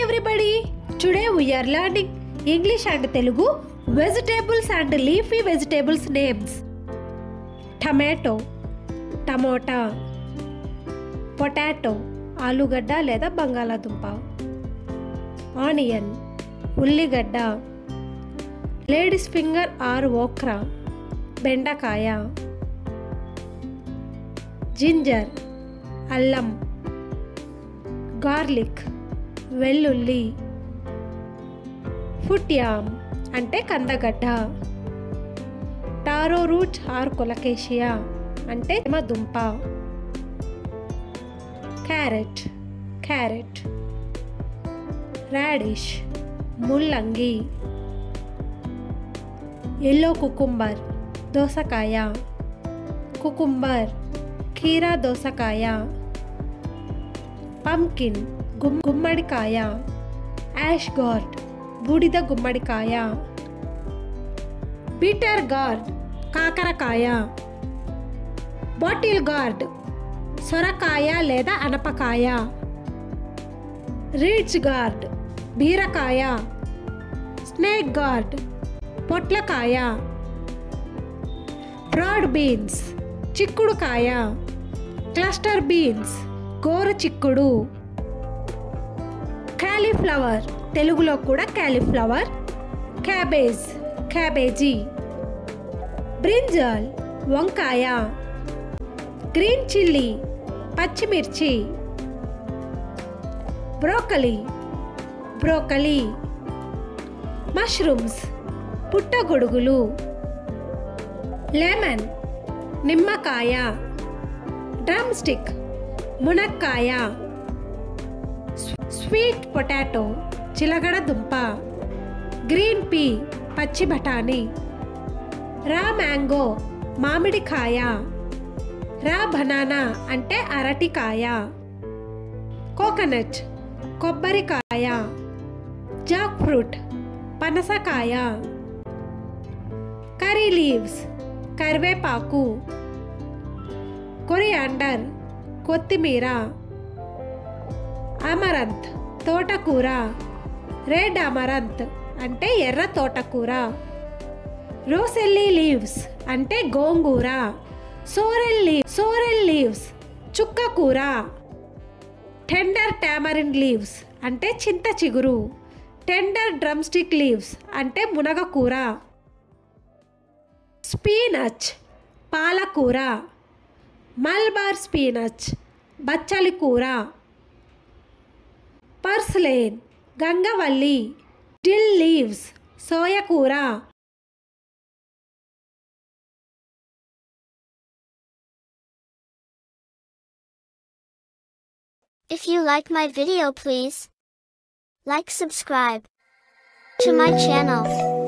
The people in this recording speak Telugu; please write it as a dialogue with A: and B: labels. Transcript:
A: everybody! Today we are learning English and Telugu vegetables and leafy vegetables names. Tomato, tomato. Potato, ఆలుగడ్డ లేదా బంగాళాదుంప. ఆనియన్, ఉల్లిగడ్డ. లేడీస్ ఫింగర్ ఆర్ ఓక్రా, బెండకాయ. జింజర్, అల్లం. గార్లిక్, వెల్లుల్లి. ఫుట్ యామ్ అంటే కందగడ్డ. టారో రూట్ ఆర్ కొలకేషియా అంటే దుంప. క్యారెట్, రాడిష్, ముల్లంగి. ఎల్లో కుకుంబర్, దోసకాయ. కుకుంబర్, కీరా దోసకాయ. పంకిన్, గుమ్మడికాయ. యాష్ గార్డ్, బూడిద గుమ్మడికాయ. బీటర్ గార్డ్, కాకరకాయ. బాటిల్ గార్డ్, సొరకాయ లేదా అనపకాయ. రీడ్స్ గార్డ్, బీరకాయ. స్నేక్ గార్డ్, పొట్లకాయ. బ్రాడ్ బీన్స్, చిక్కుడుకాయ. క్లస్టర్ బీన్స్, గోరు చిక్కుడు. కాలీఫ్లవర్, తెలుగులో కూడా కాలీఫ్లవర్. Cabbage, cabbage. బ్రింజాల్, వంకాయ. గ్రీన్ చిల్లీ, పచ్చిమిర్చి. బ్రోకలీ. మష్రూమ్స్, పుట్టగొడుగులు. లెమన్, నిమ్మకాయ. డ్రమ్ స్టిక్, మునక్కాయ. స్వీట్ పొటాటో, చిలగడ దుంప. గ్రీన్ పీ, పచ్చి బఠానీ. రా మ్యాంగో, మామిడికాయ. రా బనానా అంటే అరటికాయ. కోకోనట్, కొబ్బరికాయ. జాక్ ఫ్రూట్, పనసకాయ. కర్రీ లీవ్స్, కరివేపాకు. కొరియాండర్, కొత్తిమీర. అమరంత్, తోటకూర. రెడ్ అమరంత్ అంటే ఎర్ర తోటకూర. రోసెల్లీ లీవ్స్ అంటే గోంగూర. సోరెల్ లీవ్స్, చుక్కకూర. టెండర్ టామరిన్ లీవ్స్ అంటే చింత చిగురు. టెండర్ డ్రమ్ స్టిక్ లీవ్స్ అంటే మునగకూర. స్పీనచ్, పాలకూర. మల్బార్ స్పీనచ్, బచ్చలి కూర. పర్స్లేన్, గంగవల్లి. డిల్ లీవ్స్, సోయకూర.
B: If you like my video, please like, subscribe to my channel.